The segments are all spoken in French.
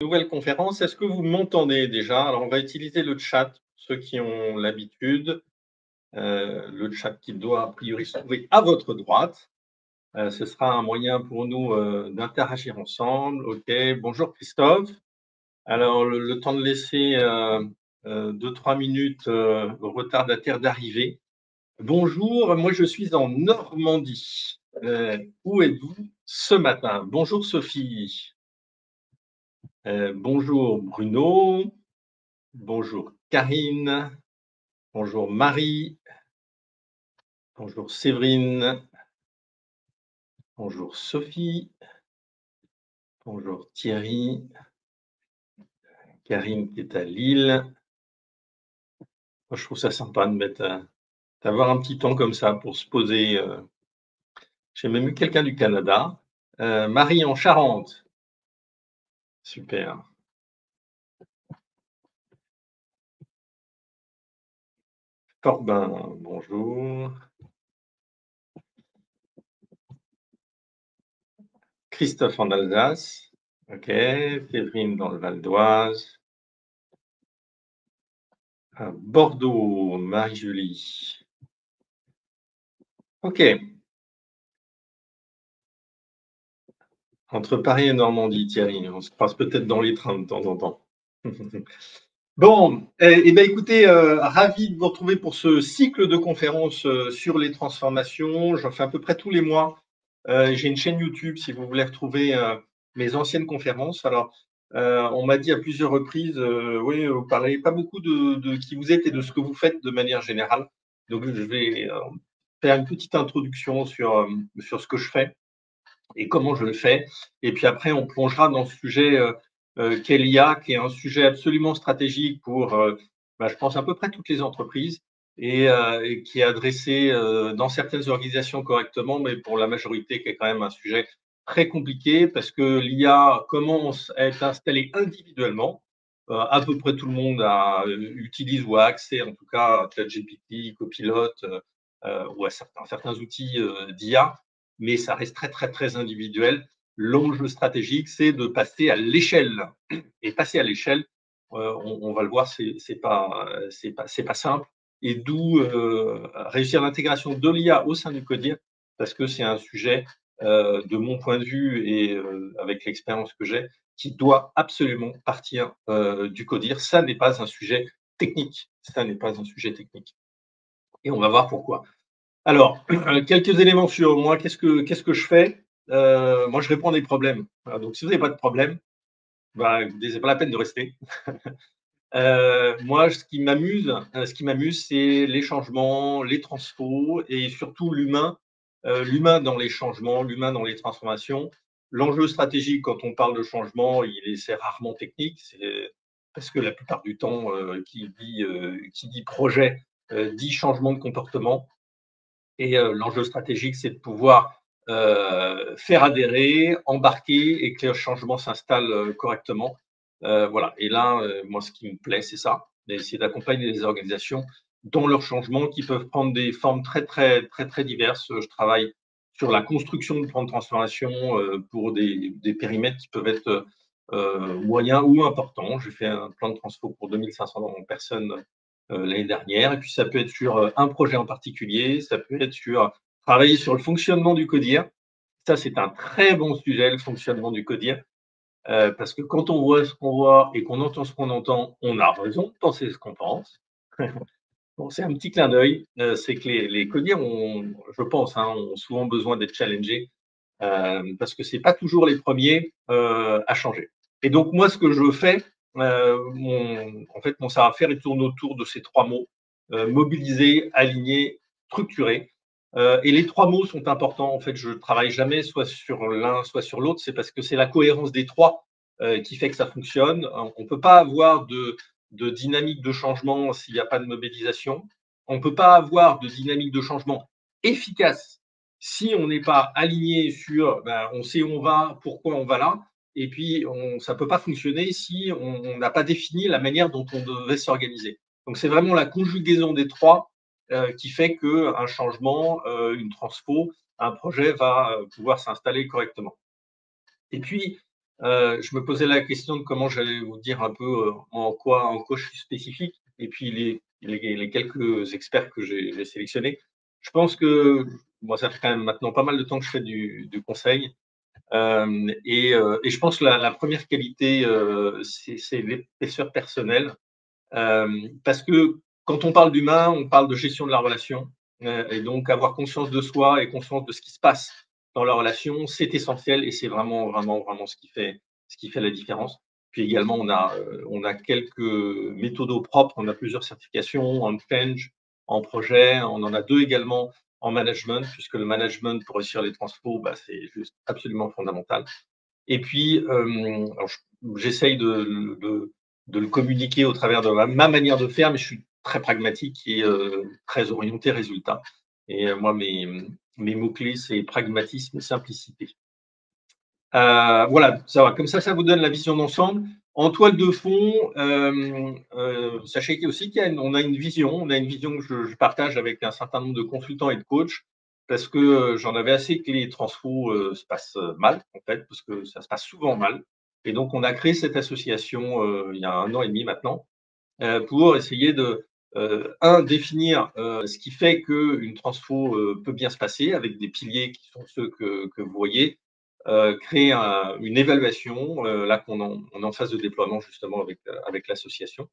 Nouvelle conférence. Est-ce que vous m'entendez déjà? Alors, on va utiliser le chat, pour ceux qui ont l'habitude. Le chat qui doit a priori se trouver à votre droite. Ce sera un moyen pour nous d'interagir ensemble. OK. Bonjour Christophe. Alors, le temps de laisser 2-3 minutes au retardataire d'arriver. Bonjour, moi je suis en Normandie. Où êtes-vous ce matin? Bonjour Sophie. Bonjour Bruno. Bonjour Karine, bonjour Marie, bonjour Séverine, bonjour Sophie, bonjour Thierry, Karine qui est à Lille. Moi, je trouve ça sympa de d'avoir un petit temps comme ça pour se poser. J'ai même eu quelqu'un du Canada. Marie en Charente, super. Corbin, bonjour. Christophe en Alsace, ok. Séverine dans le Val d'Oise. À Bordeaux, Marie-Julie. Ok. Entre Paris et Normandie, Thierry, on se croise peut-être dans les trains de temps en temps. Bon, ben écoutez, ravi de vous retrouver pour ce cycle de conférences sur les transformations. J'en fais à peu près tous les mois. J'ai une chaîne YouTube si vous voulez retrouver mes anciennes conférences. Alors, on m'a dit à plusieurs reprises, oui, vous parlez pas beaucoup de qui vous êtes et de ce que vous faites de manière générale. Donc, je vais faire une petite introduction sur ce que je fais et comment je le fais. Et puis après, on plongera dans ce sujet qu'est l'IA, qui est un sujet absolument stratégique pour, je pense, à peu près toutes les entreprises et qui est adressé dans certaines organisations correctement, mais pour la majorité, qui est quand même un sujet très compliqué parce que l'IA commence à être installée individuellement. À peu près tout le monde utilise ou a accès, en tout cas, à ChatGPT, Copilot ou à certains outils d'IA, mais ça reste très, très, très individuel. L'enjeu stratégique, c'est de passer à l'échelle. Et passer à l'échelle, on va le voir, c'est pas simple. Et d'où réussir l'intégration de l'IA au sein du CODIR, parce que c'est un sujet, de mon point de vue et avec l'expérience que j'ai, qui doit absolument partir du CODIR. Ça n'est pas un sujet technique. Ça n'est pas un sujet technique. Et on va voir pourquoi. Alors, quelques éléments sur moi. Qu'est-ce que je fais? Moi, je réponds à des problèmes. Voilà, donc, si vous n'avez pas de problème, bah, c'est pas la peine de rester. Moi, ce qui m'amuse, c'est les changements, les transpos et surtout l'humain. L'humain dans les changements, l'humain dans les transformations. L'enjeu stratégique, quand on parle de changement, c'est rarement technique. C'est parce que la plupart du temps, qui dit projet, dit changement de comportement. Et l'enjeu stratégique, c'est de pouvoir faire adhérer, embarquer et que le changement s'installe correctement. Voilà. Et là, moi, ce qui me plaît, c'est ça, d'essayer d'accompagner les organisations dans leurs changements qui peuvent prendre des formes très, très, très, très diverses. Je travaille sur la construction de plans de transformation pour des périmètres qui peuvent être moyens ou importants. J'ai fait un plan de transfo pour 2500 personnes l'année dernière. Et puis, ça peut être sur un projet en particulier, ça peut être sur travailler sur le fonctionnement du CODIR. Ça, c'est un très bon sujet, le fonctionnement du CODIR, parce que quand on voit ce qu'on voit et qu'on entend ce qu'on entend, on a raison de penser ce qu'on pense. Bon, c'est un petit clin d'œil, c'est que les CODIR, je pense, hein, ont souvent besoin d'être challengés, parce que c'est pas toujours les premiers à changer. Et donc moi, ce que je fais, en fait, mon savoir-faire, il tourne autour de ces trois mots mobiliser, aligner, structurer. Et les trois mots sont importants. En fait, je travaille jamais soit sur l'un, soit sur l'autre. C'est parce que c'est la cohérence des trois qui fait que ça fonctionne. On peut pas avoir de dynamique de changement s'il n'y a pas de mobilisation. On peut pas avoir de dynamique de changement efficace si on n'est pas aligné sur, on sait où on va, pourquoi on va là, et puis ça ne peut pas fonctionner si on n'a pas défini la manière dont on devait s'organiser. Donc c'est vraiment la conjugaison des trois qui fait qu'un changement, une transfo, un projet va pouvoir s'installer correctement. Et puis, je me posais la question de comment j'allais vous dire un peu, en quoi je suis spécifique et puis les quelques experts que j'ai sélectionnés. Je pense que moi, ça fait quand même maintenant pas mal de temps que je fais du conseil, et je pense que la 1re qualité, c'est l'épaisseur personnelle. Parce que quand on parle d'humain, on parle de gestion de la relation, et donc avoir conscience de soi et conscience de ce qui se passe dans la relation, c'est essentiel et c'est vraiment, vraiment, vraiment ce qui fait la différence. Puis également, on a quelques méthodos propres, on a plusieurs certifications en change, en projet, on en a 2 également en management, puisque le management pour réussir les transfos, bah, c'est juste absolument fondamental. Et puis, alors j'essaye de le communiquer au travers de ma manière de faire, mais je suis très pragmatique et très orienté résultat. Et moi, mes mots-clés, c'est pragmatisme et simplicité. Voilà, ça va. Comme ça vous donne la vision d'ensemble. En toile de fond, sachez aussi on a une vision. On a une vision que je partage avec un certain nombre de consultants et de coachs parce que j'en avais assez que les transfos se passent mal, en fait, parce que ça se passe souvent mal. Et donc, on a créé cette association il y a 1 an et demi maintenant pour essayer de, définir ce qui fait qu'une transfo peut bien se passer avec des piliers qui sont ceux que vous voyez, créer une évaluation, là on est en phase de déploiement justement avec l'association.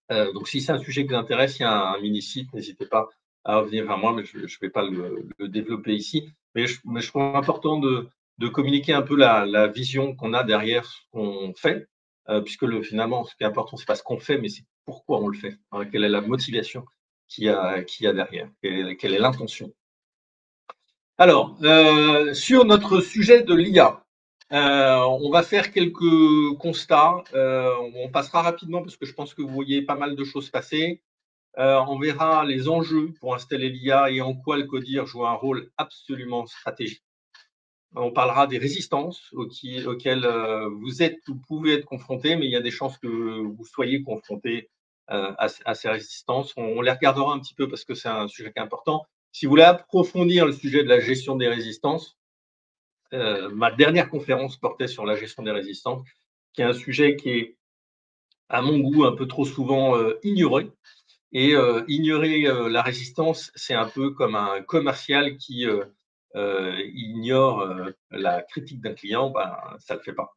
Donc si c'est un sujet qui vous intéresse, il y a un mini-site, n'hésitez pas à revenir vers moi, mais je ne vais pas le développer ici. Mais je trouve important de communiquer un peu la vision qu'on a derrière ce qu'on fait, puisque finalement, ce qui est important, c'est pas ce qu'on fait, mais c'est pourquoi on le fait, hein, quelle est la motivation qu'il y a derrière, quelle est l'intention. Alors, sur notre sujet de l'IA, on va faire quelques constats. On passera rapidement parce que je pense que vous voyez pas mal de choses passer. On verra les enjeux pour installer l'IA et en quoi le CODIR joue un rôle absolument stratégique. On parlera des résistances auxquelles vous pouvez être confrontés, mais il y a des chances que vous soyez confrontés à ces résistances. On les regardera un petit peu parce que c'est un sujet qui est important. Si vous voulez approfondir le sujet de la gestion des résistances, ma dernière conférence portait sur la gestion des résistances, qui est un sujet qui est, à mon goût, un peu trop souvent ignoré. Et ignorer la résistance, c'est un peu comme un commercial qui ignore la critique d'un client, ben, ça ne le fait pas,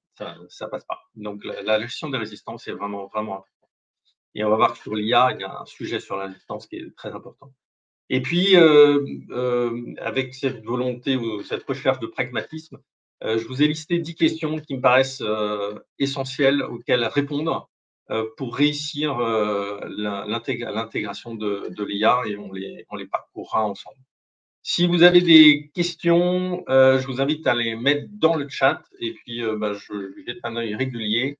ça passe pas. Donc la gestion des résistances est vraiment, vraiment importante. Et on va voir que sur l'IA, il y a un sujet sur la résistance qui est très important. Et puis, avec cette volonté ou cette recherche de pragmatisme, je vous ai listé 10 questions qui me paraissent essentielles auxquelles répondre pour réussir l'intégration de l'IA et on les parcourra ensemble. Si vous avez des questions, je vous invite à les mettre dans le chat et puis bah, je jette un œil régulier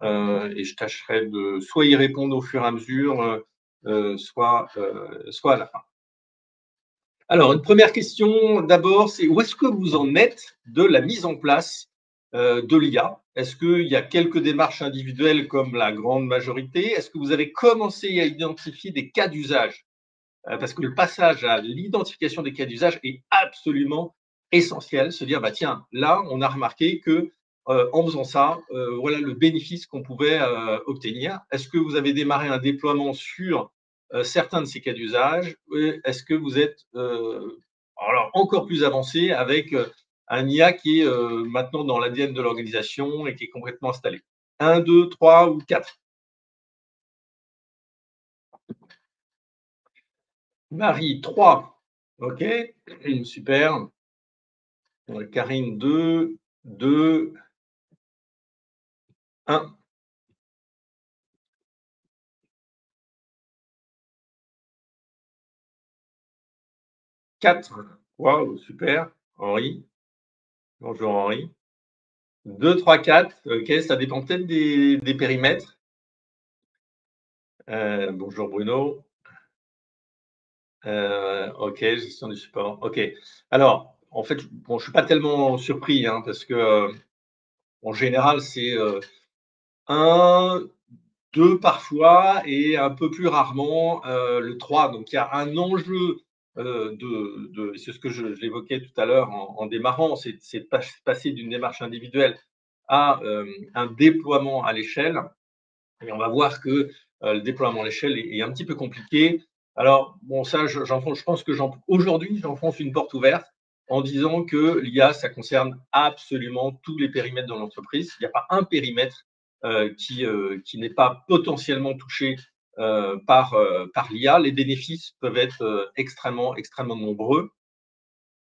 et je tâcherai de soit y répondre au fur et à mesure, soit à la fin. Alors, une première question d'abord, c'est où est-ce que vous en êtes de la mise en place de l'IA? Est-ce qu'il y a quelques démarches individuelles comme la grande majorité? Est-ce que vous avez commencé à identifier des cas d'usage? Parce que le passage à l'identification des cas d'usage est absolument essentiel. Se dire, bah, tiens, là, on a remarqué que en faisant ça, voilà le bénéfice qu'on pouvait obtenir. Est-ce que vous avez démarré un déploiement sur certains de ces cas d'usage? Est-ce que vous êtes alors encore plus avancé avec un IA qui est maintenant dans l'ADN de l'organisation et qui est complètement installé? Un, deux, trois ou quatre? Marie, 3. OK, super. Karine, 2, 2, 1, 4. Waouh, super. Henri, bonjour Henri. 2, 3, 4. OK, ça dépend peut-être des périmètres. Bonjour Bruno. OK, gestion du support. OK. Alors, en fait, bon, je suis pas tellement surpris, hein, parce que, en général, c'est, 1, 2 parfois et un peu plus rarement, le 3. Donc il y a un enjeu, c'est ce que je l'évoquais tout à l'heure en démarrant, c'est de passer d'une démarche individuelle à un déploiement à l'échelle. Et on va voir que le déploiement à l'échelle est un petit peu compliqué. Alors, bon, ça, je pense que aujourd'hui, j'enfonce une porte ouverte en disant que l'IA, ça concerne absolument tous les périmètres dans l'entreprise. Il n'y a pas un périmètre qui n'est pas potentiellement touché par l'IA. Les bénéfices peuvent être extrêmement, extrêmement nombreux.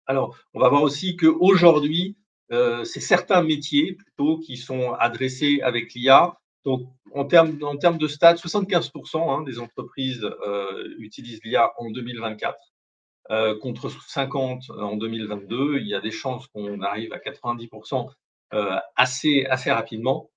Alors, on va voir aussi qu'aujourd'hui, c'est certains métiers plutôt qui sont adressés avec l'IA. Donc, en termes de stats, 75% des entreprises utilisent l'IA en 2024, contre 50 en 2022. Il y a des chances qu'on arrive à 90% assez rapidement.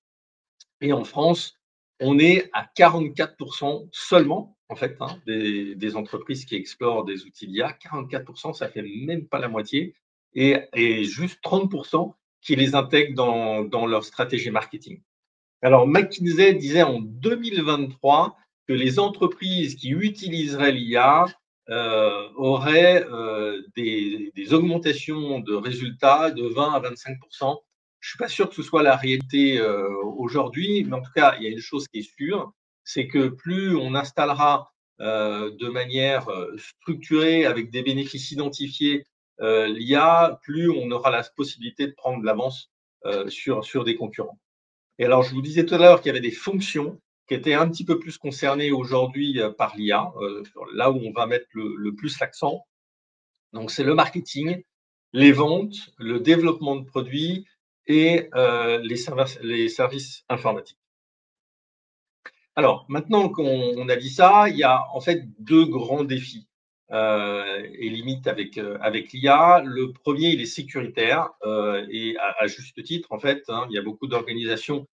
Et en France, on est à 44% seulement, en fait, des entreprises qui explorent des outils d'IA. 44%, ça fait même pas la moitié, et juste 30% qui les intègrent dans leur stratégie marketing. Alors, McKinsey disait en 2023 que les entreprises qui utiliseraient l'IA auraient des augmentations de résultats de 20 à 25%. Je ne suis pas sûr que ce soit la réalité aujourd'hui, mais en tout cas, il y a une chose qui est sûre, c'est que plus on installera de manière structurée, avec des bénéfices identifiés, l'IA, plus on aura la possibilité de prendre de l'avance sur des concurrents. Et alors, je vous disais tout à l'heure qu'il y avait des fonctions qui étaient un petit peu plus concernées aujourd'hui par l'IA, là où on va mettre le plus l'accent. Donc, c'est le marketing, les ventes, le développement de produits et les services informatiques. Alors, maintenant qu'on a dit ça, il y a en fait deux grands défis et limites avec l'IA. Le premier, il est sécuritaire et à juste titre, en fait. Il y a beaucoup d'organisations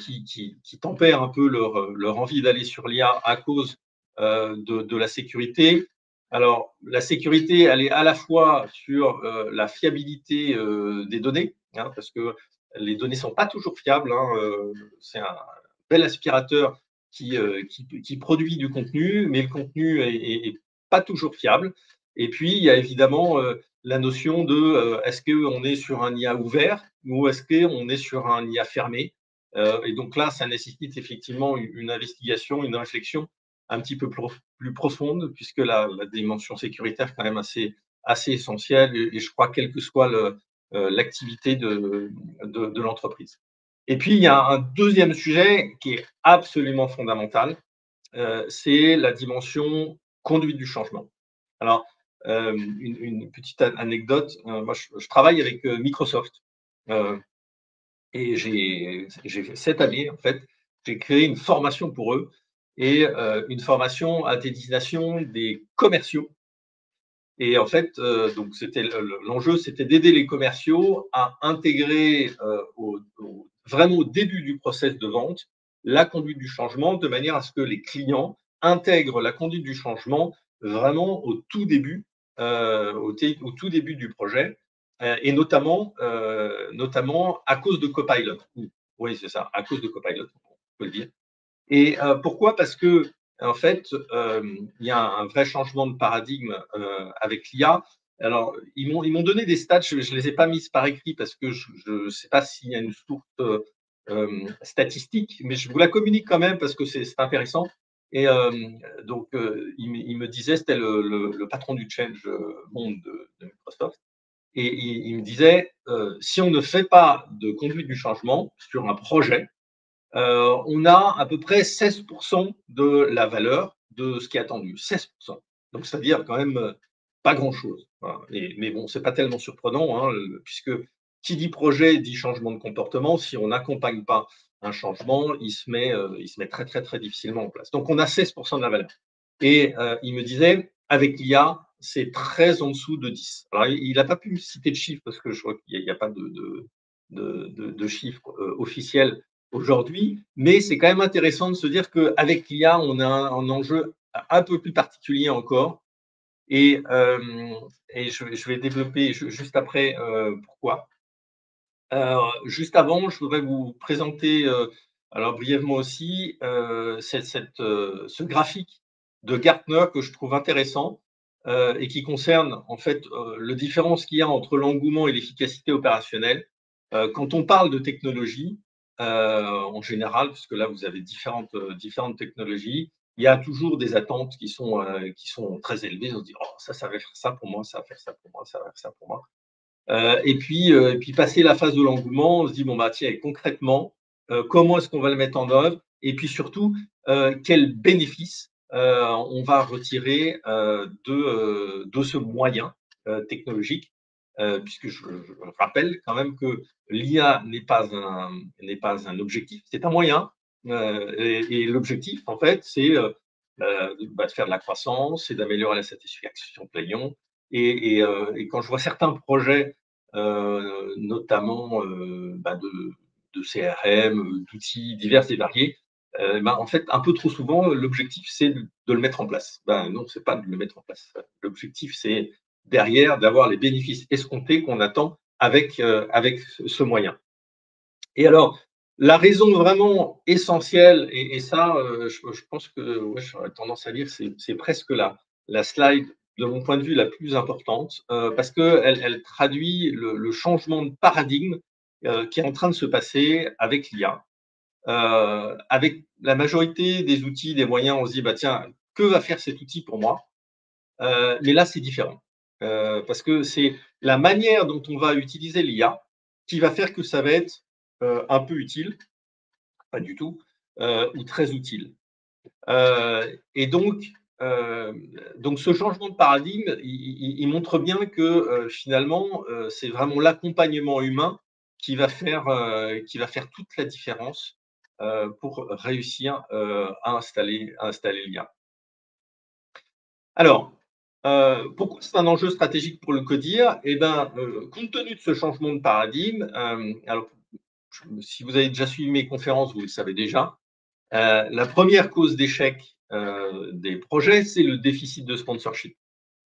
qui tempèrent un peu leur envie d'aller sur l'IA à cause de la sécurité. Alors, la sécurité, elle est à la fois sur la fiabilité des données, parce que les données ne sont pas toujours fiables. C'est un bel aspirateur qui produit du contenu, mais le contenu est pas toujours fiable. Et puis, il y a évidemment la notion de est-ce qu'on est sur un IA ouvert ou est-ce qu'on est sur un IA fermé. Et donc là, ça nécessite effectivement une investigation, une réflexion un petit peu plus profonde, puisque la dimension sécuritaire est quand même assez essentielle, et je crois, quelle que soit l'activité de l'entreprise. Et puis, il y a un deuxième sujet qui est absolument fondamental, c'est la dimension conduite du changement. Alors, une petite anecdote, moi je travaille avec Microsoft, euh, et j'ai fait cette année, en fait, j'ai créé une formation pour eux, et une formation à destination des commerciaux. Et en fait, donc l'enjeu, c'était d'aider les commerciaux à intégrer vraiment au début du process de vente la conduite du changement, de manière à ce que les clients intègrent la conduite du changement vraiment au tout début, au tout début du projet, et notamment à cause de Copilot. Oui, c'est ça, à cause de Copilot, on peut le dire. Et pourquoi? Parce que, en fait, il y a un vrai changement de paradigme avec l'IA. Alors, ils m'ont donné des stats, je ne les ai pas mises par écrit parce que je ne sais pas s'il y a une source statistique, mais je vous la communique quand même parce que c'est intéressant. Et donc, il me disait, c'était le patron du Change Monde de Microsoft, et il me disait, si on ne fait pas de conduite du changement sur un projet, on a à peu près 16% de la valeur de ce qui est attendu. 16%. Donc, c'est-à-dire quand même pas grand-chose. Voilà. Mais bon, c'est pas tellement surprenant, puisque qui dit projet dit changement de comportement. Si on n'accompagne pas un changement, il se met très, très, très difficilement en place. Donc, on a 16% de la valeur. Et il me disait, avec l'IA, c'est très en dessous de 10. Alors, il n'a pas pu me citer de chiffres parce que je crois qu'il n'y a pas de chiffres officiels aujourd'hui, mais c'est quand même intéressant de se dire qu'avec l'IA, on a un enjeu un peu plus particulier encore. Et, je vais développer juste après pourquoi. Juste avant, je voudrais vous présenter, alors brièvement aussi, ce graphique de Gartner que je trouve intéressant et qui concerne en fait le différence qu'il y a entre l'engouement et l'efficacité opérationnelle. Quand on parle de technologie, en général, puisque là vous avez différentes technologies, il y a toujours des attentes qui sont très élevées. On se dit: «Oh ça va faire ça pour moi, ça va faire ça pour moi, ça va faire ça pour moi». Et puis passer la phase de l'engouement, on se dit: «Bon, bah, tiens, et concrètement, comment est-ce qu'on va le mettre en œuvre?» Et puis surtout, quels bénéfices, on va retirer, de ce moyen, technologique? Puisque je rappelle quand même que l'IA n'est pas un objectif, c'est un moyen, et l'objectif, en fait, c'est, de faire de la croissance, c'est d'améliorer la satisfaction client et quand je vois certains projets, notamment, de CRM, d'outils divers et variés, en fait, un peu trop souvent, l'objectif, c'est de le mettre en place. Ben, non, c'est pas de le mettre en place. L'objectif, c'est derrière d'avoir les bénéfices escomptés qu'on attend avec ce moyen. Et alors, la raison vraiment essentielle et ça, je pense que, ouais, j'aurais tendance à dire, c'est presque la slide, de mon point de vue, la plus importante, parce qu'elle traduit le changement de paradigme, qui est en train de se passer avec l'IA. Avec la majorité des outils, des moyens, on se dit: «Bah, tiens, que va faire cet outil pour moi?» Mais là, c'est différent, parce que c'est la manière dont on va utiliser l'IA qui va faire que ça va être, un peu utile, pas du tout, ou très utile. Et donc ce changement de paradigme, il montre bien que, finalement, c'est vraiment l'accompagnement humain qui va faire toute la différence, pour réussir, à installer l'IA. Alors, pourquoi c'est un enjeu stratégique pour le CODIR? Eh ben, compte tenu de ce changement de paradigme, alors si vous avez déjà suivi mes conférences, vous le savez déjà. La première cause d'échec, des projets, c'est le déficit de sponsorship.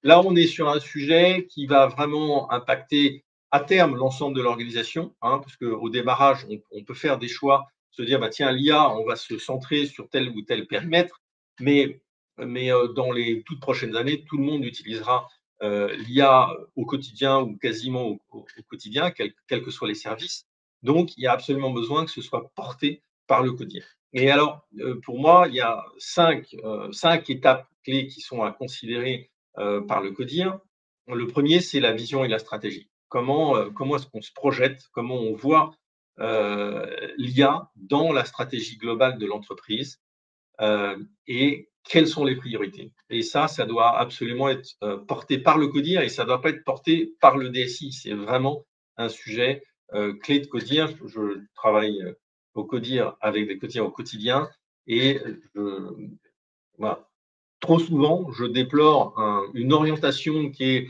Là, on est sur un sujet qui va vraiment impacter à terme l'ensemble de l'organisation, hein, parce qu'au démarrage, on peut faire des choix, se dire: «Bah, tiens, l'IA, on va se centrer sur tel ou tel périmètre», mais dans les toutes prochaines années, tout le monde utilisera, l'IA au quotidien ou quasiment au quotidien, quels que soient les services. Donc il y a absolument besoin que ce soit porté par le quotidien. Et alors, pour moi, il y a 5 étapes clés qui sont à considérer, par le CODIR. Le premier, c'est la vision et la stratégie. Comment est-ce qu'on se projette? Comment on voit, l'IA dans la stratégie globale de l'entreprise? Et quelles sont les priorités? Et ça doit absolument être, porté par le CODIR et ça ne doit pas être porté par le DSI. C'est vraiment un sujet, clé de CODIR. Je travaille, au CODIR avec des CODIR au quotidien et voilà, trop souvent, je déplore une orientation qui est,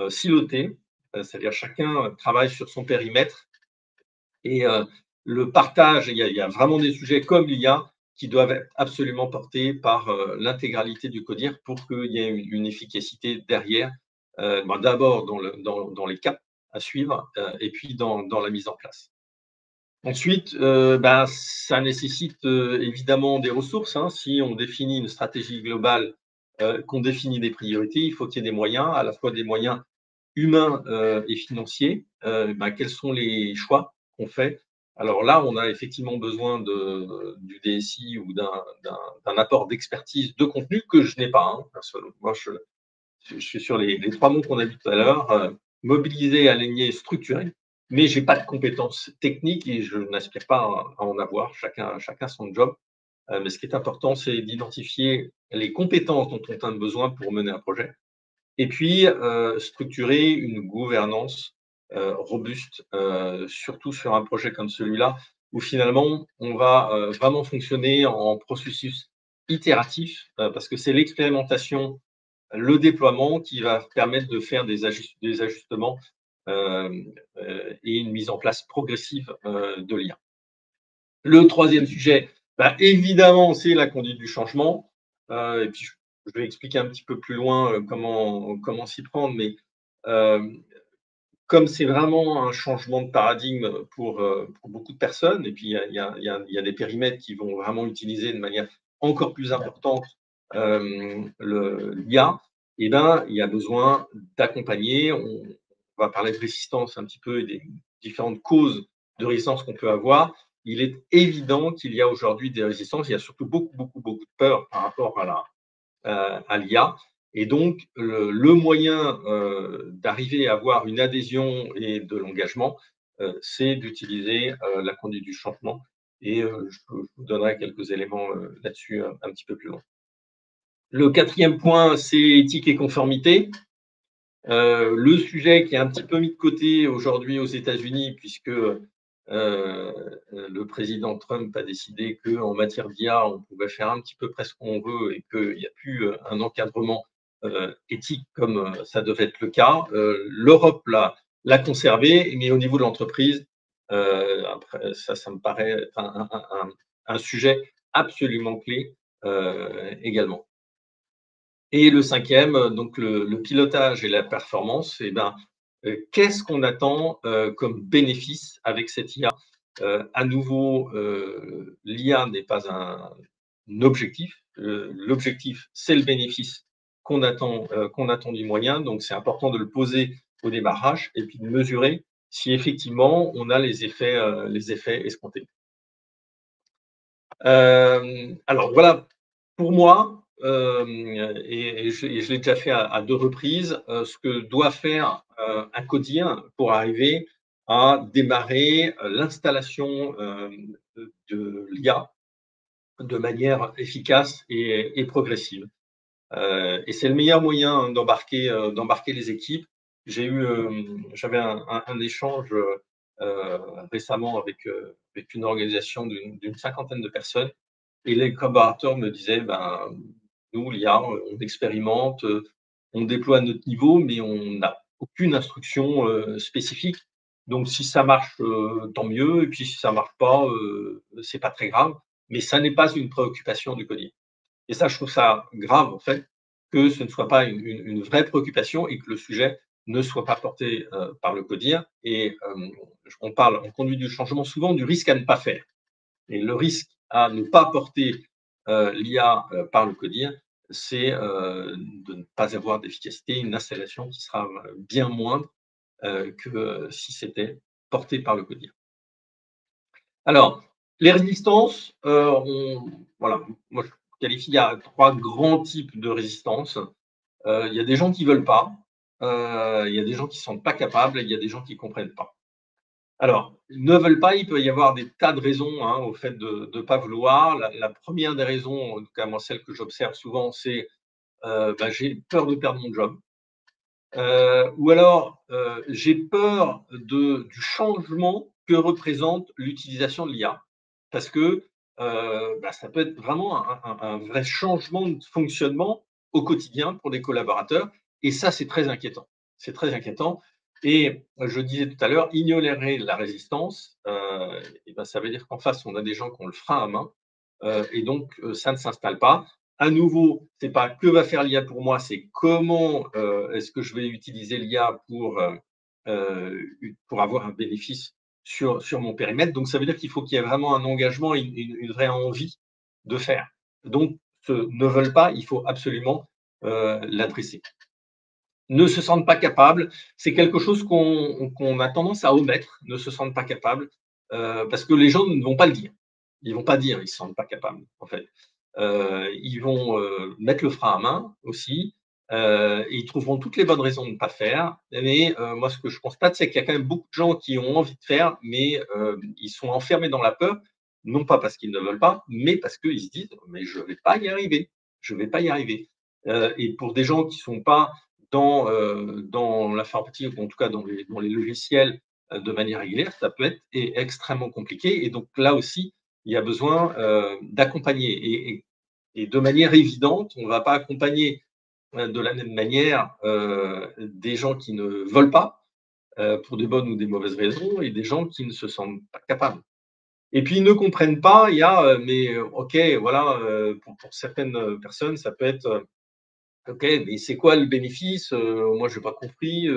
silotée, c'est-à-dire chacun travaille sur son périmètre et le partage, il y a vraiment des sujets comme l'IA qui doivent être absolument portés par, l'intégralité du CODIR pour qu'il y ait une efficacité derrière, d'abord dans les caps à suivre, et puis dans la mise en place. Ensuite, ça nécessite, évidemment des ressources, hein. Si on définit une stratégie globale, qu'on définit des priorités, il faut qu'il y ait des moyens, à la fois des moyens humains, et financiers. Quels sont les choix qu'on fait? Alors là, on a effectivement besoin du DSI ou d'un apport d'expertise de contenu que je n'ai pas, hein, personnellement. Moi, je suis sur les 3 mots qu'on a vus tout à l'heure, mobiliser, aligner, structurer, mais j'ai pas de compétences techniques et je n'aspire pas à en avoir. Chacun son job. Mais ce qui est important, c'est d'identifier les compétences dont on a besoin pour mener un projet et puis, structurer une gouvernance, robuste, surtout sur un projet comme celui-là, où finalement on va, vraiment fonctionner en processus itératif, parce que c'est l'expérimentation, le déploiement qui va permettre de faire des ajustements, et une mise en place progressive, de l'IA. Le troisième sujet, évidemment, c'est la conduite du changement, et puis je vais expliquer un petit peu plus loin, comment s'y prendre, mais hem, comme c'est vraiment un changement de paradigme pour beaucoup de personnes et puis il y a des périmètres qui vont vraiment utiliser de manière encore plus importante, l'IA et ben, il y a besoin d'accompagner. On va parler de résistance un petit peu et des différentes causes de résistance qu'on peut avoir, il est évident qu'il y a aujourd'hui des résistances. Il y a surtout beaucoup de peur par rapport à l'IA. Et donc, le moyen d'arriver à avoir une adhésion et de l'engagement, c'est d'utiliser la conduite du changement. Et je vous donnerai quelques éléments là-dessus un petit peu plus loin. Le quatrième point, c'est éthique et conformité. Le sujet qui est un petit peu mis de côté aujourd'hui aux États-Unis, puisque le président Trump a décidé qu'en matière d'IA, on pouvait faire un petit peu près ce qu'on veut et qu'il n'y a plus un encadrement éthique comme ça devait être le cas. L'Europe l'a conservé, mais au niveau de l'entreprise, après, ça me paraît un sujet absolument clé également. Et le cinquième, donc le pilotage et la performance, et ben, qu'est-ce qu'on attend comme bénéfice avec cette IA? À nouveau, l'IA n'est pas un objectif. L'objectif, c'est le bénéfice qu'on attend du moyen. Donc, c'est important de le poser au démarrage et puis de mesurer si effectivement on a les effets escomptés. Alors voilà, pour moi, et je l'ai déjà fait à 2 reprises, ce que doit faire un codien pour arriver à démarrer l'installation de l'IA de manière efficace et progressive. Et c'est le meilleur moyen d'embarquer les équipes. J'avais un échange récemment avec une organisation d'une cinquantaine de personnes et les collaborateurs me disaient, ben, nous, l'IA, on expérimente, on déploie à notre niveau, mais on n'a aucune instruction spécifique. Donc, si ça marche, tant mieux. Et puis, si ça marche pas, c'est pas très grave. Mais ça n'est pas une préoccupation du coding. Et ça, je trouve ça grave, en fait, que ce ne soit pas une vraie préoccupation et que le sujet ne soit pas porté par le codir. Et on parle en conduite du changement souvent du risque à ne pas faire. Et le risque à ne pas porter l'IA par le codir, c'est de ne pas avoir d'efficacité, une installation qui sera bien moindre que si c'était porté par le codir. Alors, les résistances, voilà, moi je qualifie, il y a 3 grands types de résistances. Il y a des gens qui veulent pas, il y a des gens qui ne sont pas capables et il y a des gens qui comprennent pas. Alors, ils ne veulent pas, il peut y avoir des tas de raisons, hein, au fait de ne pas vouloir. La 1re des raisons, en tout cas moi celle que j'observe souvent, c'est, bah, j'ai peur de perdre mon job. Ou alors, j'ai peur du changement que représente l'utilisation de l'IA. Parce que, bah, ça peut être vraiment un vrai changement de fonctionnement au quotidien pour des collaborateurs et ça, c'est très inquiétant. C'est très inquiétant et je disais tout à l'heure, ignorer la résistance, et ben, ça veut dire qu'en face, on a des gens qui ont le frein à main, et donc ça ne s'installe pas. À nouveau, c'est pas que va faire l'IA pour moi, c'est comment est-ce que je vais utiliser l'IA pour avoir un bénéfice sur mon périmètre. Donc, ça veut dire qu'il faut qu'il y ait vraiment un engagement et une vraie envie de faire. Donc, ceux ne veulent pas, il faut absolument l'adresser. Ne se sentent pas capables, c'est quelque chose qu'on a tendance à omettre, ne se sentent pas capables, parce que les gens ne vont pas le dire. Ils vont pas dire, ils se sentent pas capables, en fait. Ils vont mettre le frein à main aussi. Ils trouveront toutes les bonnes raisons de ne pas faire. Mais moi, ce que je constate, c'est qu'il y a quand même beaucoup de gens qui ont envie de faire, mais ils sont enfermés dans la peur, non pas parce qu'ils ne veulent pas, mais parce qu'ils se disent, mais je ne vais pas y arriver. Je ne vais pas y arriver. Et pour des gens qui ne sont pas dans l'informatique, ou en tout cas dans les logiciels de manière régulière, ça peut être extrêmement compliqué. Et donc là aussi, il y a besoin d'accompagner. Et de manière évidente, on ne va pas accompagner de la même manière des gens qui ne veulent pas, pour des bonnes ou des mauvaises raisons, et des gens qui ne se sentent pas capables. Et puis ils ne comprennent pas, il y a, mais ok, voilà, pour certaines personnes, ça peut être, ok, mais c'est quoi le bénéfice? Moi, je n'ai pas compris,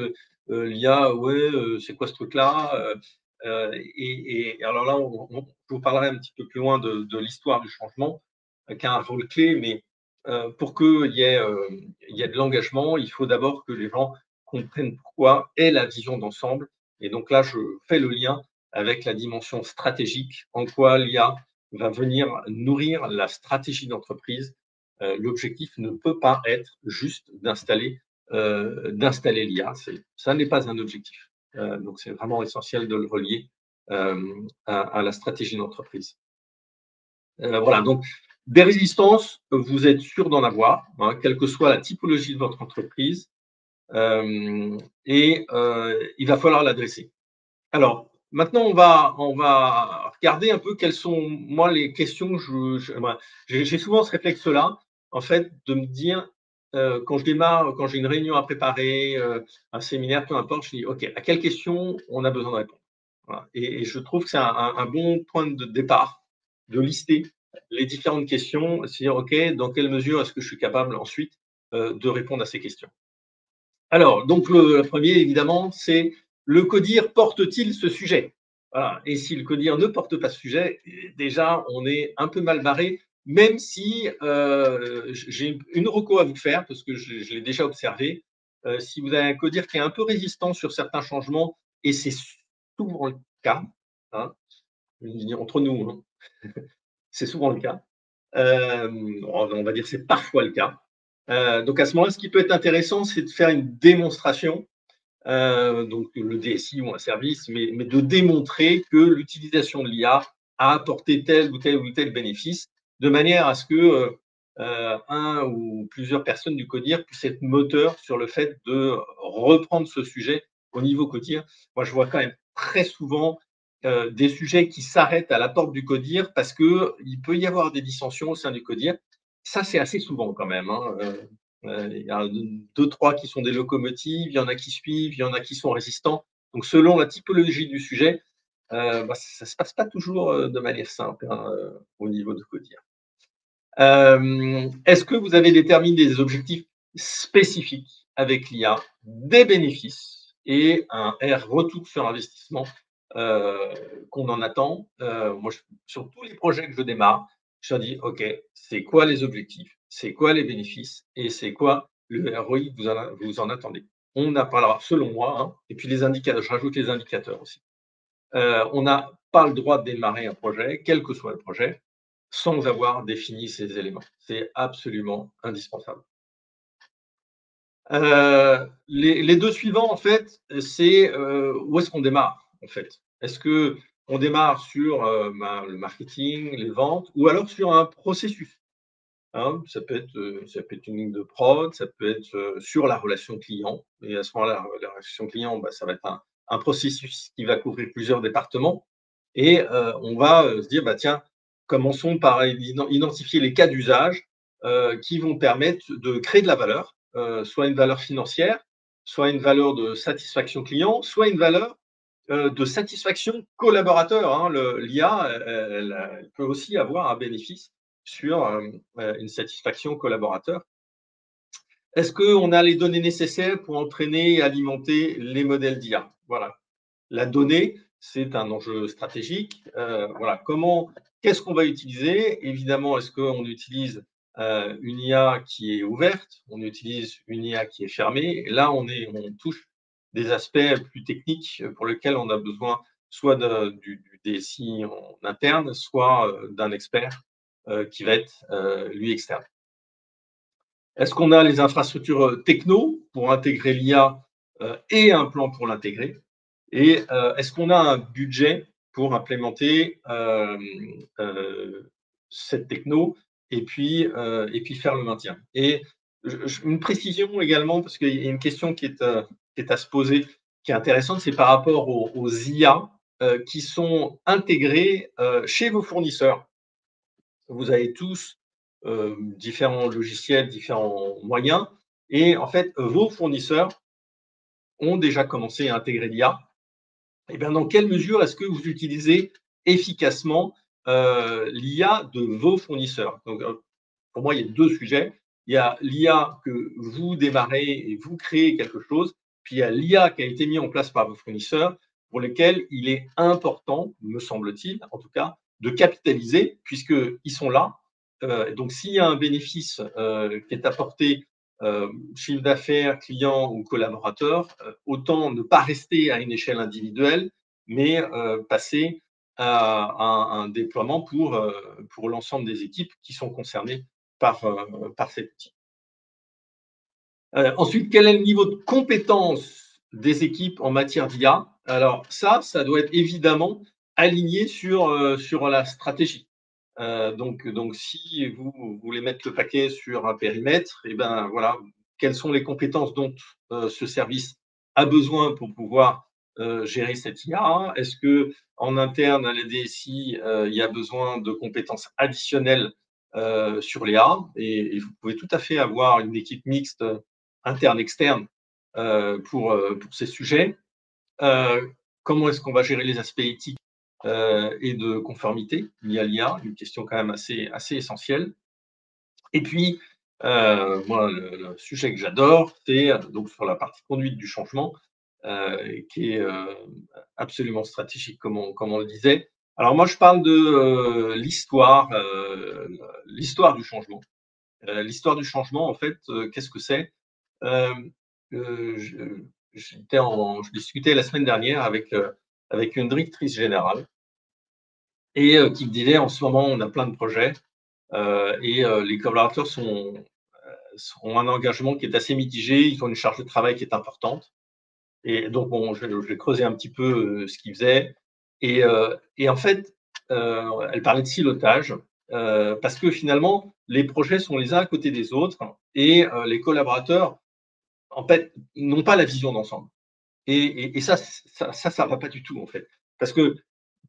l'IA, ouais, c'est quoi ce truc-là? Et alors là, je vous parlerai un petit peu plus loin de l'histoire du changement, qui a un rôle clé, mais pour il y ait de l'engagement, il faut d'abord que les gens comprennent pourquoi et la vision d'ensemble. Et donc là, je fais le lien avec la dimension stratégique, en quoi l'IA va venir nourrir la stratégie d'entreprise. L'objectif ne peut pas être juste d'installer l'IA. Ça n'est pas un objectif. Donc, c'est vraiment essentiel de le relier à la stratégie d'entreprise. Voilà, donc des résistances, vous êtes sûr d'en avoir, hein, quelle que soit la typologie de votre entreprise, et il va falloir l'adresser. Alors, maintenant, on va regarder un peu quelles sont, moi, les questions que voilà, j'ai souvent ce réflexe-là, en fait, de me dire, quand je démarre, quand j'ai une réunion à préparer, un séminaire, peu importe, je dis: «OK, à quelles questions on a besoin de répondre?» Voilà, et je trouve que c'est un bon point de départ de lister les différentes questions, se dire: «OK, dans quelle mesure est-ce que je suis capable ensuite, de répondre à ces questions?» Alors, donc le 1er évidemment, c'est: le CODIR porte-t-il ce sujet? Voilà, et si le CODIR ne porte pas ce sujet, déjà on est un peu mal barré, même si, j'ai une reco à vous faire parce que je l'ai déjà observé. Si vous avez un CODIR qui est un peu résistant sur certains changements, et c'est souvent le cas, hein, je dis entre nous, hein, c'est souvent le cas. On va dire c'est parfois le cas. Donc à ce moment-là, ce qui peut être intéressant, c'est de faire une démonstration, donc le DSI ou un service, mais de démontrer que l'utilisation de l'IA a apporté tel ou tel bénéfice, de manière à ce que un ou plusieurs personnes du CODIR puissent être moteurs sur le fait de reprendre ce sujet au niveau CODIR. Moi, je vois quand même très souvent des sujets qui s'arrêtent à la porte du CODIR parce qu'il peut y avoir des dissensions au sein du CODIR. Ça, c'est assez souvent quand même, hein. Il y a deux, trois qui sont des locomotives, il y en a qui suivent, il y en a qui sont résistants. Donc, selon la typologie du sujet, ça ne se passe pas toujours de manière simple, hein, au niveau de CODIR. Est-ce que vous avez déterminé des objectifs spécifiques avec l'IA, des bénéfices et un retour sur investissement qu'on en attend? Moi, sur tous les projets que je démarre, je leur dis: «OK, c'est quoi les objectifs? C'est quoi les bénéfices? Et c'est quoi le ROI que vous en attendez?» On a pas, alors selon moi, hein, et puis les indicateurs, je rajoute les indicateurs aussi. On n'a pas le droit de démarrer un projet, quel que soit le projet, sans avoir défini ces éléments. C'est absolument indispensable. Les 2 suivants, en fait, c'est, où est-ce qu'on démarre, en fait? Est-ce qu'on démarre sur, le marketing, les ventes, ou alors sur un processus? Hein, ça peut être une ligne de prod, ça peut être, sur la relation client, et à ce moment-là, la relation client, bah, ça va être un processus qui va couvrir plusieurs départements, et on va, se dire: «Bah, tiens, commençons par identifier les cas d'usage, qui vont permettre de créer de la valeur», soit une valeur financière, soit une valeur de satisfaction client, soit une valeur, de satisfaction collaborateur, hein. L'IA, elle peut aussi avoir un bénéfice sur, une satisfaction collaborateur. Est-ce qu'on a les données nécessaires pour entraîner et alimenter les modèles d'IA? Voilà. La donnée, c'est un enjeu stratégique. Voilà, qu'est-ce qu'on va utiliser? Évidemment, est-ce qu'on utilise une IA qui est ouverte? On utilise une IA qui est fermée? Et là, on touche des aspects plus techniques pour lesquels on a besoin soit du DSI en interne, soit d'un expert qui va être lui externe. Est-ce qu'on a les infrastructures techno pour intégrer l'IA et un plan pour l'intégrer? Et est-ce qu'on a un budget pour implémenter cette techno, et puis faire le maintien? Et une précision également, parce qu'il y a une question qui est à se poser, qui est intéressante, c'est par rapport aux IA qui sont intégrées chez vos fournisseurs. Vous avez tous différents logiciels, différents moyens, et en fait, vos fournisseurs ont déjà commencé à intégrer l'IA. Et bien, dans quelle mesure est-ce que vous utilisez efficacement l'IA de vos fournisseurs? Donc, pour moi, il y a 2 sujets. Il y a l'IA que vous démarrez et vous créez quelque chose, puis il y a l'IA qui a été mis en place par vos fournisseurs, pour lesquels il est important, me semble-t-il, en tout cas, de capitaliser puisqu'ils sont là. Donc s'il y a un bénéfice, qui est apporté, chiffre d'affaires, client ou collaborateur, autant ne pas rester à une échelle individuelle, mais passer à un déploiement pour l'ensemble des équipes qui sont concernées par cet outil. Ensuite, quel est le niveau de compétence des équipes en matière d'IA? Alors ça doit être évidemment aligné sur la stratégie. Donc si vous voulez mettre le paquet sur un périmètre et ben, voilà, quelles sont les compétences dont, ce service a besoin pour pouvoir, gérer cette IA? Est-ce qu'en interne à la DSI, il y a besoin de compétences additionnelles, sur l'IA? Et vous pouvez tout à fait avoir une équipe mixte, interne-externe, pour ces sujets. Comment est-ce qu'on va gérer les aspects éthiques, et de conformité liés à l'IA? Une question quand même assez essentielle. Et puis, moi, le sujet que j'adore, c'est, donc sur la partie conduite du changement, qui est, absolument stratégique comme on le disait. Alors moi, je parle de, l'histoire du changement. L'histoire du changement, en fait, qu'est-ce que c'est? Hem, je je discutais la semaine dernière avec une directrice générale et qui me disait: «En ce moment, on a plein de projets, et les collaborateurs ont un engagement qui est assez mitigé. Ils ont une charge de travail qui est importante». Et donc bon, je vais creuser un petit peu, ce qu'ils faisaient et en fait, elle parlait de silotage, parce que finalement, les projets sont les uns à côté des autres et les collaborateurs, en fait, n'ont pas la vision d'ensemble. Et ça va pas du tout, en fait. Parce que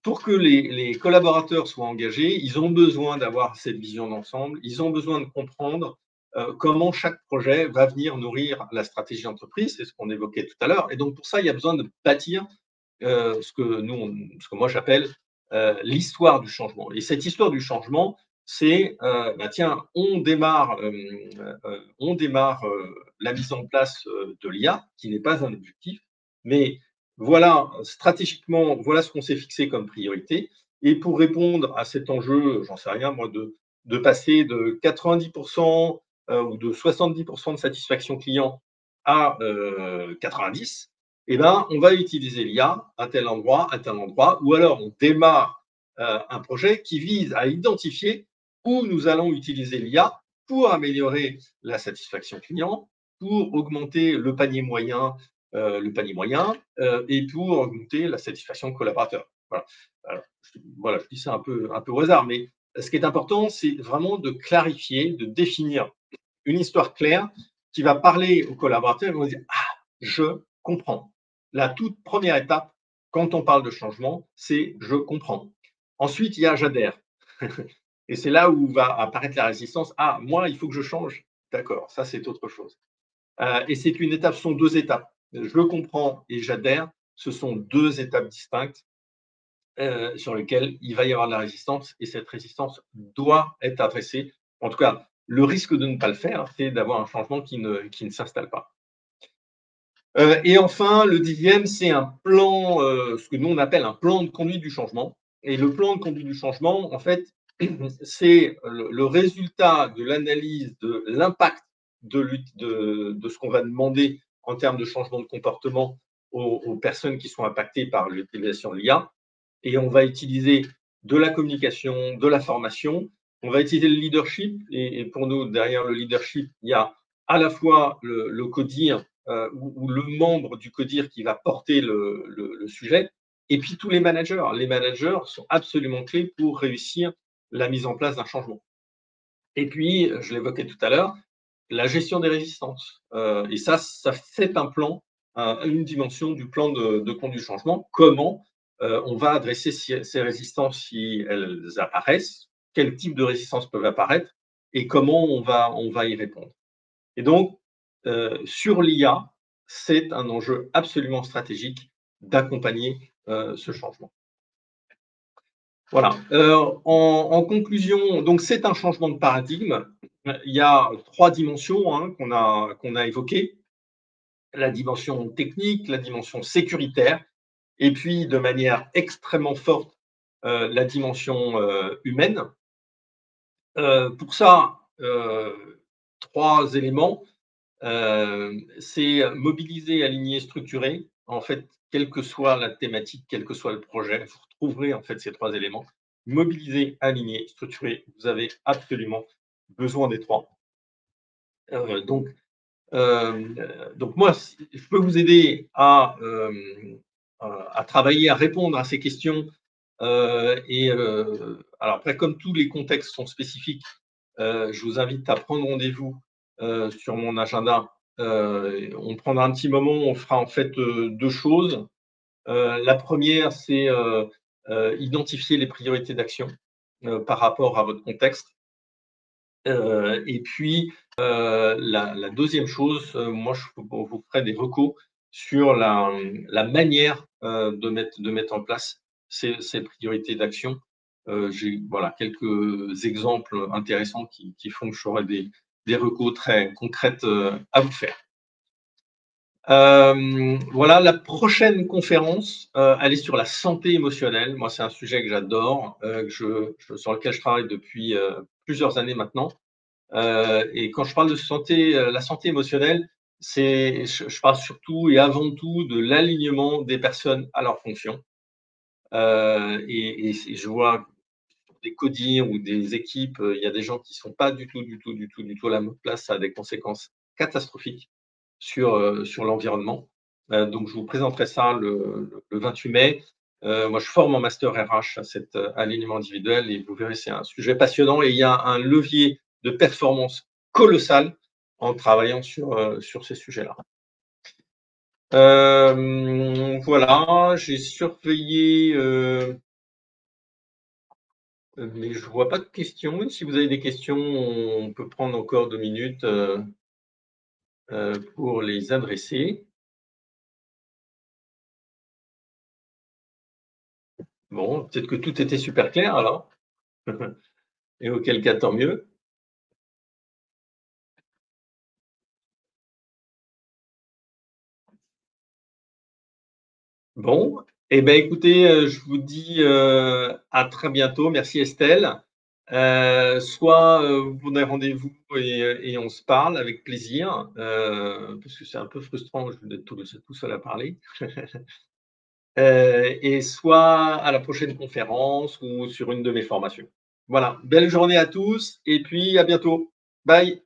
pour que les collaborateurs soient engagés, ils ont besoin d'avoir cette vision d'ensemble. Ils ont besoin de comprendre, comment chaque projet va venir nourrir la stratégie d'entreprise. C'est ce qu'on évoquait tout à l'heure et donc pour ça, il y a besoin de bâtir, ce que moi j'appelle, l'histoire du changement et cette histoire du changement, c'est, bah, tiens, on démarre la mise en place, de l'IA, qui n'est pas un objectif, mais voilà, stratégiquement, voilà ce qu'on s'est fixé comme priorité et pour répondre à cet enjeu, j'en sais rien moi, de passer de 90 ou de 70 de satisfaction client à, 90, eh ben, on va utiliser l'IA à tel endroit, ou alors on démarre un projet qui vise à identifier où nous allons utiliser l'IA pour améliorer la satisfaction client, pour augmenter le panier moyen et pour augmenter la satisfaction collaborateur. Voilà. Alors, voilà, je dis ça un peu au hasard, mais ce qui est important, c'est vraiment de clarifier, de définir une histoire claire qui va parler aux collaborateurs. Ils vont dire: «Ah, je comprends». La toute première étape, quand on parle de changement, c'est «je comprends». Ensuite, il y a «j'adhère» et c'est là où va apparaître la résistance. «Ah, moi, il faut que je change». D'accord, ça, c'est autre chose. Et c'est une étape, ce sont 2 étapes. Je comprends et j'adhère, ce sont 2 étapes distinctes, sur lesquelles il va y avoir de la résistance et cette résistance doit être adressée. En tout cas, le risque de ne pas le faire, c'est d'avoir un changement qui ne s'installe pas. Et enfin, le 10e, c'est un plan, ce que nous on appelle un plan de conduite du changement. Et le plan de conduite du changement, en fait, c'est le résultat de l'analyse de l'impact de ce qu'on va demander en termes de changement de comportement aux personnes qui sont impactées par l'utilisation de l'IA. Et on va utiliser de la communication, de la formation, on va utiliser le leadership et pour nous, derrière le leadership, il y a à la fois le CODIR, ou le membre du CODIR qui va porter le sujet et puis tous les managers. Les managers sont absolument clés pour réussir la mise en place d'un changement. Et puis, je l'évoquais tout à l'heure, la gestion des résistances, et ça c'est un plan, une dimension du plan de conduite du changement. Comment, on va adresser ces résistances si elles apparaissent? Quel type de résistances peuvent apparaître? Et comment on va y répondre? Et donc, sur l'IA, c'est un enjeu absolument stratégique d'accompagner, ce changement. Voilà, en conclusion, donc c'est un changement de paradigme. Il y a 3 dimensions, hein, qu'on a évoquées. La dimension technique, la dimension sécuritaire et puis de manière extrêmement forte, la dimension, humaine. Pour ça, 3 éléments, c'est mobiliser, aligner, structurer. En fait, quelle que soit la thématique, quel que soit le projet, vous retrouverez en fait ces 3 éléments. Mobilisé, aligné, structuré, vous avez absolument besoin des 3. Heu, donc donc moi, si je peux vous aider à travailler, à répondre à ces questions, alors après comme tous les contextes sont spécifiques, je vous invite à prendre rendez-vous, sur mon agenda. On prendra un petit moment, on fera en fait, 2 choses. La première, c'est, identifier les priorités d'action, par rapport à votre contexte. Et puis, la 2e chose, moi je vous ferai des recos sur la manière, de mettre en place ces priorités d'action. J'ai voilà quelques exemples intéressants qui font que j'aurai des recos très concrètes, à vous faire. Voilà, la prochaine conférence, elle est sur la santé émotionnelle. Moi, c'est un sujet que j'adore, que je sur lequel je travaille depuis, plusieurs années maintenant. Et quand je parle de santé, la santé émotionnelle, c'est je parle surtout et avant tout de l'alignement des personnes à leurs fonctions. Et c'est je vois des CODIR ou des équipes, il y a des gens qui sont pas du tout, du tout, du tout, du tout à la même place. Ça a des conséquences catastrophiques sur l'environnement. Donc je vous présenterai ça le 28 mai. Moi, je forme en master RH à cet, alignement individuel et vous verrez, c'est un sujet passionnant et il y a un levier de performance colossal en travaillant sur ces sujets-là. Voilà, j'ai surveillé, mais je vois pas de questions. Si vous avez des questions, on peut prendre encore 2 minutes, pour les adresser. Bon, peut-être que tout était super clair alors? Et auquel cas, tant mieux. Bon, et ben, écoutez, je vous dis, à très bientôt. Merci Estelle. Soit, vous prenez rendez-vous et on se parle avec plaisir, parce que c'est un peu frustrant d'être tout seul à parler. Et soit à la prochaine conférence ou sur une de mes formations. Voilà, belle journée à tous et puis à bientôt. Bye.